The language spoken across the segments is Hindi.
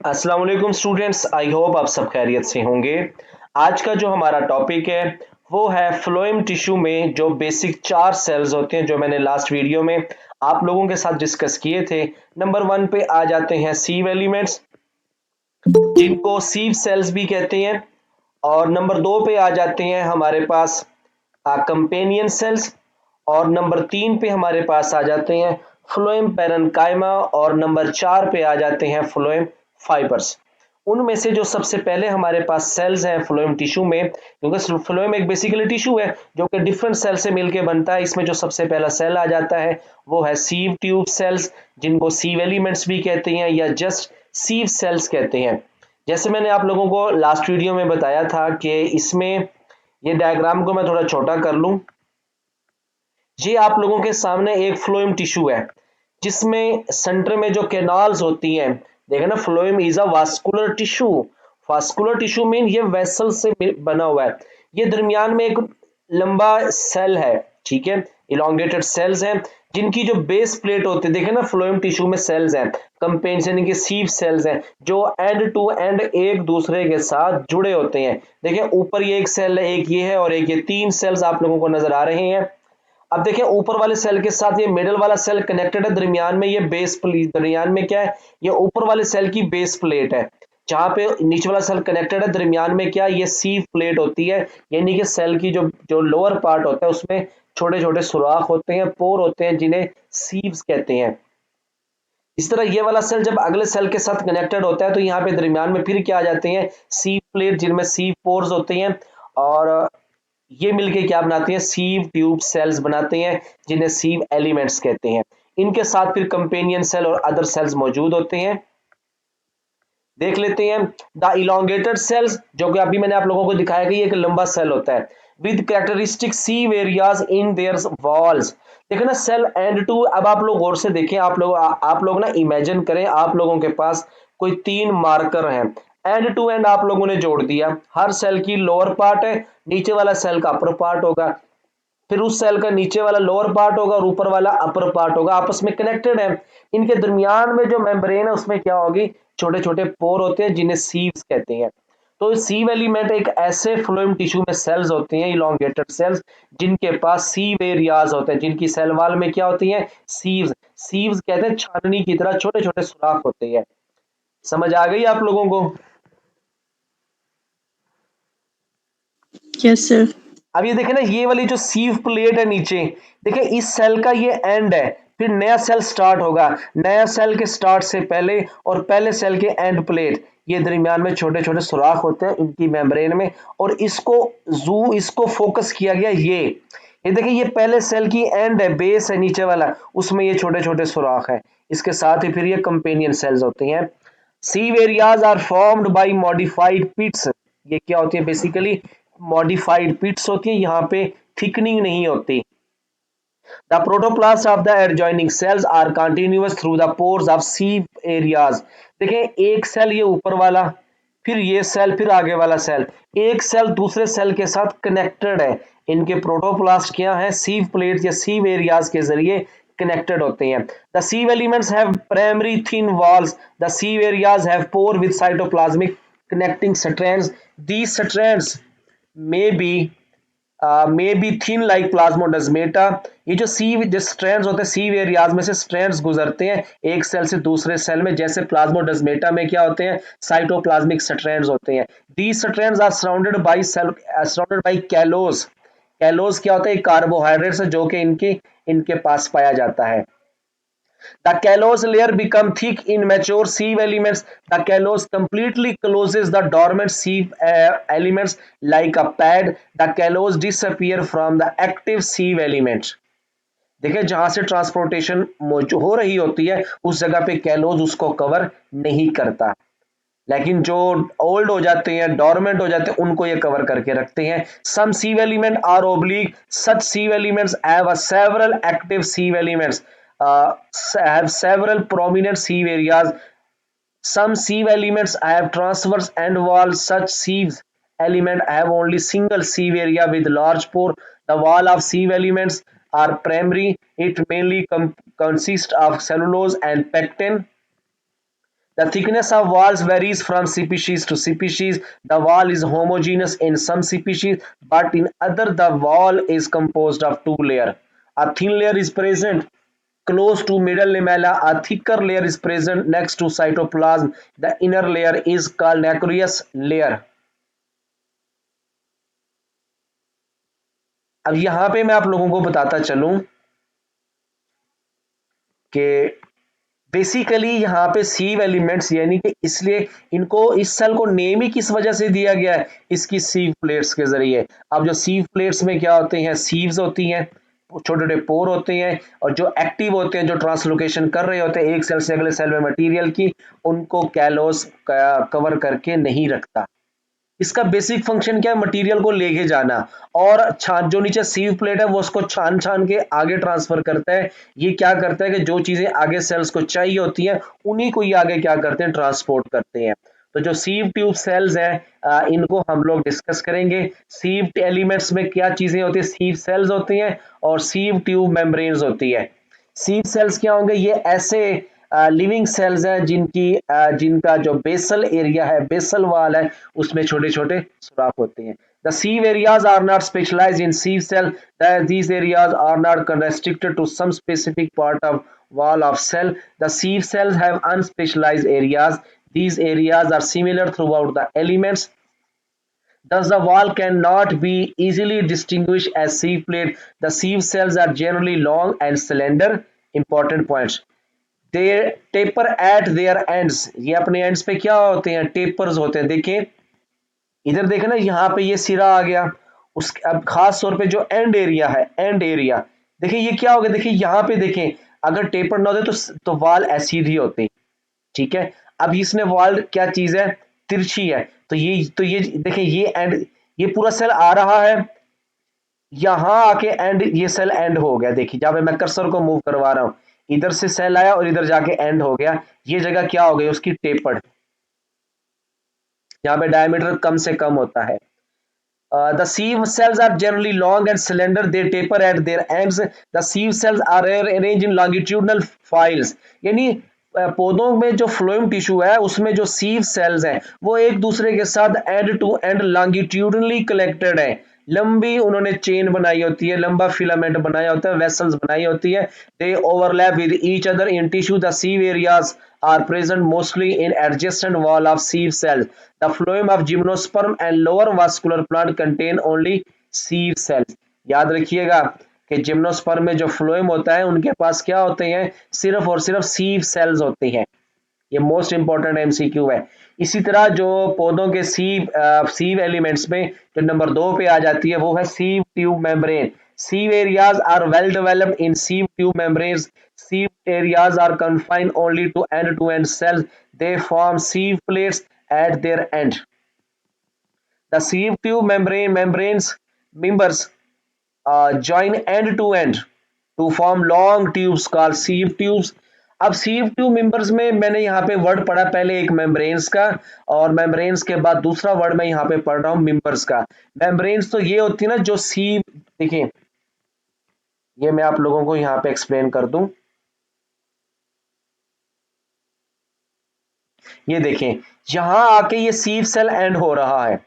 अस्सलाम वालेकुम स्टूडेंट्स, आई होप आप सब खैरियत से होंगे। आज का जो हमारा टॉपिक है वो है फ्लोएम टिश्यू में जो बेसिक 4 सेल्स होते हैं जो मैंने लास्ट वीडियो में आप लोगों के साथ डिस्कस किए थे। नंबर 1 पे आ जाते हैं सीव एलिमेंट्स जिनको सीव सेल्स भी कहते हैं, और नंबर 2 पे आ जाते हैं हमारे पास कंपेनियन सेल्स, और नंबर 3 पे हमारे पास आ जाते हैं फ्लोएम पैरेन्काइमा, और नंबर 4 पे आ जाते हैं फ्लोएम फाइबर्स। उनमें से जो सबसे पहले हमारे पास सेल्स हैं फ्लोएम टिश्यू में, क्योंकि फ्लोएम एक बेसिकली टिश्यू है जो कि डिफरेंट सेल से मिलकर बनता है। इसमें जो सबसे पहला सेल आ जाता है वो है सीव ट्यूब सेल्स, जिनको सीव एलिमेंट्स भी कहते हैं या जस्ट सीव सेल्स कहते हैं। जैसे मैंने आप लोगों को लास्ट वीडियो में बताया था कि इसमें ये डायग्राम को मैं थोड़ा छोटा कर लूं। ये आप लोगों के सामने एक फ्लोएम टिश्यू है जिसमें सेंटर में जो कैनाल्स होती हैं, देखे ना, phloem is a vascular tissue. Vascular tissue mean ये वेसल से बना हुआ है। ये दरमियान में एक लंबा सेल है, ठीक है, इलोंगेटेड सेल्स हैं जिनकी जो बेस प्लेट होती है, देखे ना, फ्लोएम टिश्यू में सेल्स हैं, कंपेनियन के सीव सेल्स हैं जो एंड टू एंड एक दूसरे के साथ जुड़े होते हैं। देखिए ऊपर ये एक सेल है, एक ये है, और एक ये, 3 सेल्स आप लोगों को नजर आ रहे हैं। अब देखिए ऊपर वाले सेल के साथ ये मिडिल वाला सेल कनेक्टेड है, दरमियान में ये बेस प्लेट, दरमियान में क्या है, ये ऊपर वाले सेल की बेस प्लेट है। जहां पे नीचे वाला सेल कनेक्टेड है, दरमियान में क्या, ये सीव प्लेट होती है, यानी कि सेल की जो जो लोअर पार्ट होता है उसमें छोटे छोटे सुराख होते हैं, पोर होते हैं, जिन्हें सीव्स कहते हैं। इस तरह ये वाला सेल जब अगले सेल के साथ कनेक्टेड होता है तो यहाँ पे दरमियान में फिर क्या आ जाते हैं, सीव प्लेट, जिनमें सीव पोर्स होते हैं, और ये मिलके क्या बनाते हैं, सीव ट्यूब सेल्स बनाते हैं, जिन्हें सीव एलिमेंट्स कहते हैं। इनके साथ फिर कंपेनियन सेल और अदर सेल्स मौजूद होते हैं। देख लेते हैं द इलोंगेटेड सेल्स, जो कि अभी मैंने आप लोगों को दिखाया कि एक लंबा सेल होता है with characteristic sieve areas in their walls. देखो ना, सेल एंड टू, अब आप लोग गौर से देखें, आप लोग ना इमेजिन करें, आप लोगों के पास कोई 3 मार्कर हैं, एंड टू एंड आप लोगों ने जोड़ दिया। हर सेल की लोअर पार्ट है, नीचे वाला सेल का अपर पार्ट होगा, फिर उस सेल का नीचे वाला लोअर पार्ट होगा और ऊपर वाला अपर पार्ट होगा, आपस में कनेक्टेड है। इनके दरमियान में जो मेम्ब्रेन है उसमें क्या होगी, छोटे छोटे पोर होते हैं जिन्हें सीव्स कहते हैं। तो सीव एलिमेंट एक ऐसे फ्लोएम टिश्यू में सेल्स होते हैं, इलोंगेटेड सेल्स, जिनके पास सीव एरियाज होते हैं, जिनकी सेल वॉल में क्या होती है, सीव्स। सीव्स कहते हैं छाननी की तरह छोटे छोटे सुराख होते हैं। समझ आ गई आप लोगों को? Yes, sir. अब ये देखे ना, ये वाली जो सीव प्लेट है नीचे, देखिए इस सेल का ये एंड है, फिर नया सेल स्टार्ट होगा, नया सेल के स्टार्ट से पहले और पहले सेल के एंड प्लेट, ये दरमियान में छोटे छोटे सुराख होते हैं इनकी मेम्ब्रेन में, और इसको फोकस किया गया। ये देखिए, ये पहले सेल की एंड है, बेस है नीचे वाला, उसमें ये छोटे छोटे सुराख है। इसके साथ ही फिर ये कंपेनियन सेल्स होती हैं। Sieve areas are formed by modified pits. ये क्या होती है, बेसिकली मॉडिफाइड पिट्स होती है, यहाँ पे थिकनिंग नहीं होती। The protoplast of the adjoining cells are continuous through the pores of sieve areas. देखें एक सेल ये ऊपर वाला, फिर ये सेल, फिर आगे वाला सेल, एक सेल दूसरे सेल के साथ कनेक्टेड है। इनके प्रोटोप्लास्ट क्या है, सीव प्लेट या सीव एरियाज के जरिए कनेक्टेड होते हैं। The sieve elements have primary thin walls, the sieve areas have pore with cytoplasmic connecting strands. These strands may be thin like plasmodesmata. ये जो सीव जो स्ट्रैंड्स होते हैं, सीव एरियाज में से स्ट्रैंड्स गुजरते हैं एक सेल से दूसरे सेल में, जैसे प्लाज्मोडेस्मेटा में क्या होते हैं, साइटोप्लाज्मिक स्ट्रैंड्स होते हैं। These strands are surrounded by callose. Callose क्या होता है, कार्बोहाइड्रेट्स है जो कि इनके इनके पास पाया जाता है। The callose layer become thick in mature sieve elements. The callose completely closes the dormant sieve elements like a pad. The callose disappear from the active sieve element. देखिए जहां से ट्रांसपोर्टेशन हो रही होती है उस जगह पे कैलोज उसको कवर नहीं करता, लेकिन जो ओल्ड हो जाते हैं, डोरमेंट हो जाते हैं, उनको ये कवर करके रखते हैं। Some sieve element are oblique, such sieve elements have a several active sieve elements, have several prominent sieve areas. Some sieve elements have transverse end walls. Such sieve element have only single sieve area with large pore. The wall of sieve elements are primary. It mainly consists of cellulose and pectin. The thickness of walls varies from species to species. The wall is homogeneous in some species, but in other the wall is composed of two layers. A thin layer is present close to middle lamella. A thicker layer is present next to cytoplasm. The inner layer is called nacreous layer. अब यहां पे मैं आप लोगों को बताता चलूं कि बेसिकली यहाँ पे सीव एलिमेंट्स यानी कि इसलिए इनको इस सेल को नेम ही किस वजह से दिया गया है, इसकी सीव प्लेट्स के जरिए। अब जो सीव प्लेट्स में क्या होते हैं, सीव्स होती हैं, छोटे छोटे पोर होते हैं, और जो एक्टिव होते हैं, जो ट्रांसलोकेशन कर रहे होते हैं एक सेल से अगले सेल में मटीरियल की, उनको कैलोस कवर करके नहीं रखता। इसका बेसिक फंक्शन क्या है, मटेरियल को लेके जाना, और छान जो नीचे सीव प्लेट है वो उसको छान छान के आगे ट्रांसफर करता है। ये क्या करता है कि जो चीजें आगे सेल्स को चाहिए होती हैं उन्हीं को ये आगे क्या करते हैं, ट्रांसपोर्ट करते हैं। तो जो सीव ट्यूब सेल्स हैं इनको हम लोग डिस्कस करेंगे। सीव एलिमेंट्स में क्या चीजें होती है, सीव सेल्स होती हैं और सीव ट्यूब मेम्ब्रेन्स होती है। सीव सेल्स क्या होंगे, ये ऐसे लिविंग सेल्स हैं जिनका जो बेसल एरिया है, बेसल वाल है, उसमें छोटे छोटे सुराख होते हैं। The sieve areas are not specialized in sieve cell, that these areas are not restricted to some specific part of wall of cell. The sieve cells have unspecialized areas. These areas are similar throughout the elements. Thus, the wall cannot be easily distinguished as sieve plate. The sieve cells are generally long and slender. Important points. They taper eight there ends, ये अपने एंड्स पे क्या होते हैं, टेपर्स होते हैं। देखिए इधर देखें ना, यहाँ पे ये सिरा आ गया, उस अब खास तौर पे जो एंड एरिया है, एंड एरिया देखिए ये क्या हो गया, देखिए यहाँ पे देखें अगर टेपर ना होते तो वाल ऐसी ही होती, ठीक है। अब इसने वाल क्या चीज है, तिरछी है, तो ये देखिए ये एंड, ये पूरा सेल आ रहा है, यहां आके एंड, ये सेल एंड हो गया। देखिए जहां पे मैं कर्सर को मूव करवा रहा हूं, इधर से सेल आया और इधर जाके एंड हो गया, ये जगह क्या हो गई उसकी, टेपर्ड, यहाँ पे डायमीटर कम से कम होता है। The sieve cells are generally long and slender. They taper at their ends. The sieve cells are arranged in longitudinal files. यानी पौधों में जो फ्लोएम टिश्यू है उसमें जो सीव सेल्स हैं वो एक दूसरे के साथ end to end longitudinally collected है। लंबी उन्होंने चेन बनाई होती है, लंबा फिलामेंट बनाया होता है, वेसल्स बनाई होती है। दे overlap with each other in tissue. The sieve areas are present mostly in adjacent wall of sieve cells. The phloem of gymnosperm and lower vascular plant contain only sieve cells. याद रखिएगा कि जिम्नोस्पर्म में जो फ्लोएम होता है उनके पास क्या होते हैं, सिर्फ और सिर्फ सीव सेल्स होते हैं। ये मोस्ट इंपॉर्टेंट एमसीक्यू है। इसी तरह जो पौधों के सीव एलिमेंट्स में जो नंबर 2 पे आ जाती है वो है sieve tube membrane. Sieve areas are well developed in sieve tube membranes. Sieve areas are confined only to end cells. They form sieve plates at their end. The sieve tube membranes members join end to end to form long tubes called sieve tubes. अब सीव ट्यूब मेंबर्स में मैंने यहाँ पे वर्ड पढ़ा पहले एक मेम्ब्रेन्स का, और मेम्ब्रेन्स के बाद दूसरा वर्ड मैं यहाँ पे पढ़ रहा हूँ मेंबर्स का। मेम्ब्रेन्स तो ये होती है ना जो सीव, देखिए ये मैं आप लोगों को यहाँ पे एक्सप्लेन कर दूं। ये देखें यहां आके ये सीव सेल एंड हो रहा है,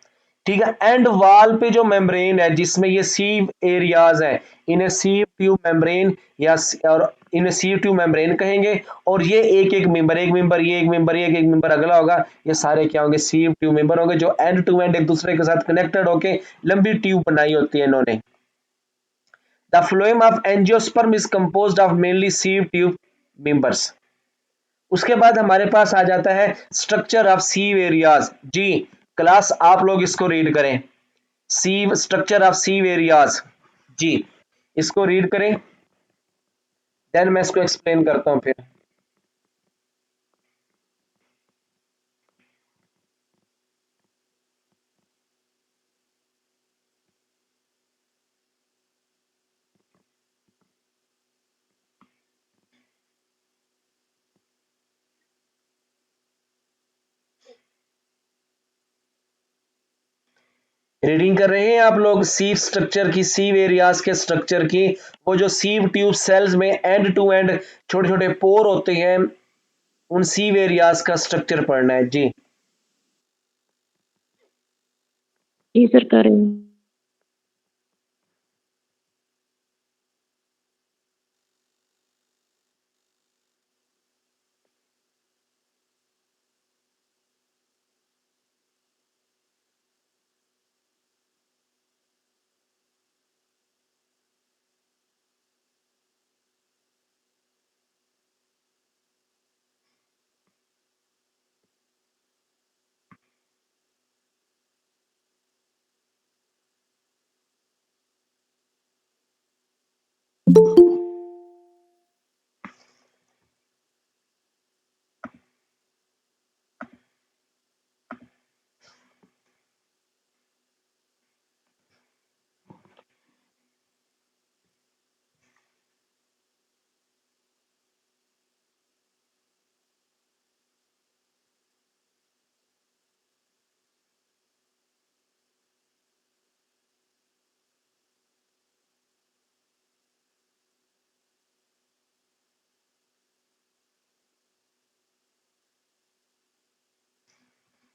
ठीक है। एंड वॉल पे जो मेम्ब्रेन है जिसमें ये सीव एरियाज हैं, इन्हें सीव ट्यूब मेम्ब्रेन या और इन्हें सीव ट्यूब मेम्ब्रेन कहेंगे। और ये एक मेंबर, एक मेंबर, ये एक मेंबर, ये एक मेंबर अगला होगा, ये सारे क्या होंगे, सीव ट्यूब मेंबर होंगे जो एंड टू एंड एक दूसरे के साथ कनेक्टेड होके लंबी ट्यूब बनाई होती है इन्होंने। The phloem of angiosperm is composed of mainly sieve tube members. उसके बाद हमारे पास आ जाता है स्ट्रक्चर ऑफ सीव एरियाज। जी क्लास आप लोग इसको रीड करें, sieve structure of sieve areas, जी इसको रीड करें, देन मैं इसको एक्सप्लेन करता हूं फिर। रीडिंग कर रहे हैं आप लोग सीव स्ट्रक्चर की, सीव एरियाज के स्ट्रक्चर की। वो जो सीव ट्यूब सेल्स में एंड टू एंड छोटे छोटे पोर होते हैं उन सीव एरियाज का स्ट्रक्चर पढ़ना है जी। जी सर कर रहे हैं।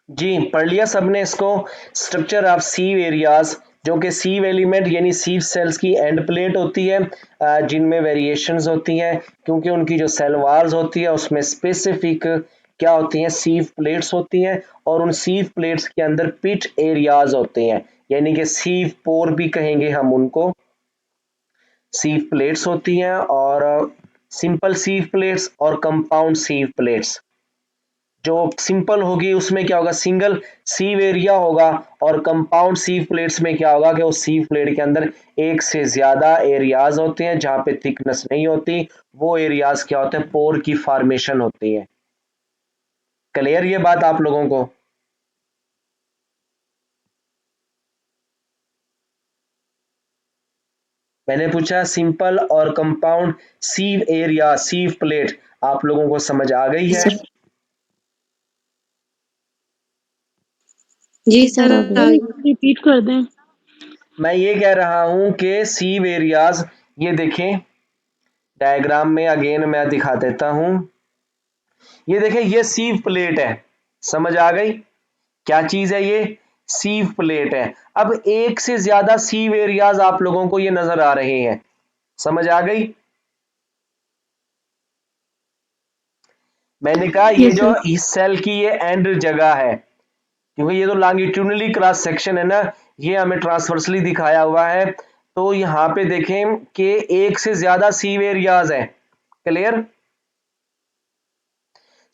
जी पढ़ लिया सबने इसको, स्ट्रक्चर ऑफ सीव एरियाज, जो कि सीव एलिमेंट यानी सीव सेल्स की एंड प्लेट होती है, जिनमें वेरिएशंस होती हैं क्योंकि उनकी जो सेल वॉल्स होती है उसमें स्पेसिफिक क्या होती हैं, सीव प्लेट्स होती हैं, और उन सीव प्लेट्स के अंदर पिट एरियाज होते हैं, यानी कि सीव पोर भी कहेंगे हम उनको। सीव प्लेट्स होती हैं, और सिंपल सीव प्लेट्स और कंपाउंड सीव प्लेट्स। जो सिंपल होगी उसमें क्या होगा, सिंगल सीव एरिया होगा, और कंपाउंड सीव प्लेट्स में क्या होगा कि उस सीव प्लेट के अंदर एक से ज्यादा एरियाज होते हैं जहां पे थिकनेस नहीं होती, वो एरियाज क्या होते हैं, पोर की फॉर्मेशन होती है। क्लियर ये बात आप लोगों को? मैंने पूछा सिंपल और कंपाउंड सीव एरिया, सीव प्लेट आप लोगों को समझ आ गई जी है? सर। जी सर आ गई। रिपीट कर दें। मैं ये कह रहा हूं कि सीव एरियाज, ये देखें डायग्राम में, अगेन मैं दिखा देता हूं। ये देखें ये सीव प्लेट है, समझ आ गई? क्या चीज है ये? सीव प्लेट है। अब एक से ज्यादा सीव एरियाज आप लोगों को ये नजर आ रहे हैं, समझ आ गई? मैंने कहा ये यस जो सर। इस सेल की ये एंड जगह है, क्योंकि ये तो लॉन्गिट्यूडनली क्रॉस सेक्शन है ना, ये हमें ट्रांसवर्सली दिखाया हुआ है, तो यहां पे देखें कि एक से ज्यादा सीव एरियाज है। क्लियर?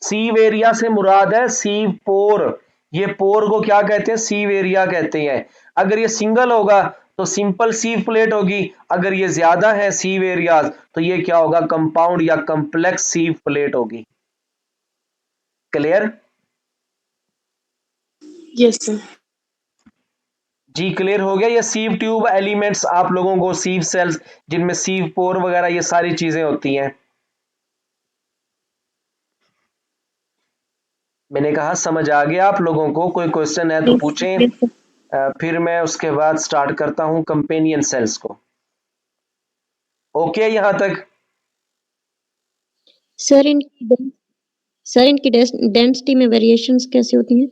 सीव एरिया से मुराद है सीव पोर, ये पोर को क्या कहते हैं, सीव एरिया कहते हैं। अगर ये सिंगल होगा तो सिंपल सीव प्लेट होगी, अगर ये ज्यादा है सीव एरियाज तो ये क्या होगा, कंपाउंड या कॉम्प्लेक्स सीव प्लेट होगी। क्लियर? Yes sir. जी क्लियर हो गया? ये सीव ट्यूब एलिमेंट्स आप लोगों को, सीव सेल्स जिनमें सीव पोर वगैरह ये सारी चीजें होती हैं। मैंने कहा समझ आ गया आप लोगों को? कोई क्वेश्चन है तो पूछें, यस सर। फिर मैं उसके बाद स्टार्ट करता हूं कंपेनियन सेल्स को। ओके यहां तक? सर इनकी डेंसिटी में वेरिएशंस कैसे होती हैं?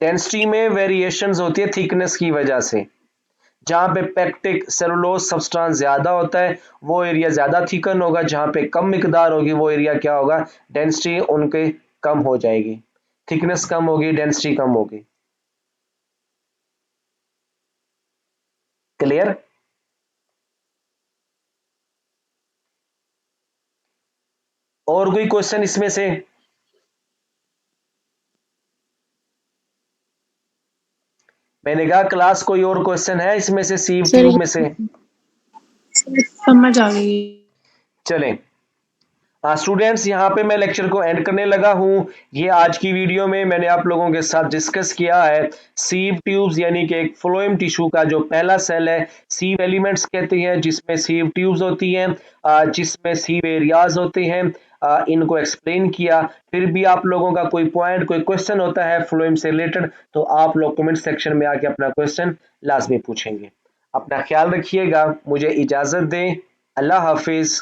डेंसिटी में वेरिएशंस होती है थिकनेस की वजह से। जहां पे पेक्टिक सेलुलोज सब्सटेंस ज्यादा होता है वो एरिया ज्यादा थिकन होगा, जहां पे कम मिकदार होगी वो एरिया क्या होगा, डेंसिटी उनके कम हो जाएगी, थिकनेस कम होगी, डेंसिटी कम होगी। क्लियर? और कोई क्वेश्चन इसमें से? मैंने कहा क्लास कोई और क्वेश्चन है इसमें से, सीव सर ट्यूब में से? समझ आ गई। चलें स्टूडेंट्स, यहाँ पे मैं लेक्चर को एंड करने लगा हूँ। ये आज की वीडियो में मैंने आप लोगों के साथ डिस्कस किया है सीव ट्यूब्स, यानी कि एक फ्लोएम टिश्यू का जो पहला सेल है सीव एलिमेंट्स कहते हैं, जिसमें सीव ट्यूब्स होती हैं, जिसमें सीव एरियाज होते हैं। इनको एक्सप्लेन किया। फिर भी आप लोगों का कोई पॉइंट, कोई क्वेश्चन होता है फ्लोएम से रिलेटेड तो आप लोग कमेंट सेक्शन में आके अपना क्वेश्चन लाजमी पूछेंगे। अपना ख्याल रखिएगा, मुझे इजाजत दें, अल्लाह हाफिज।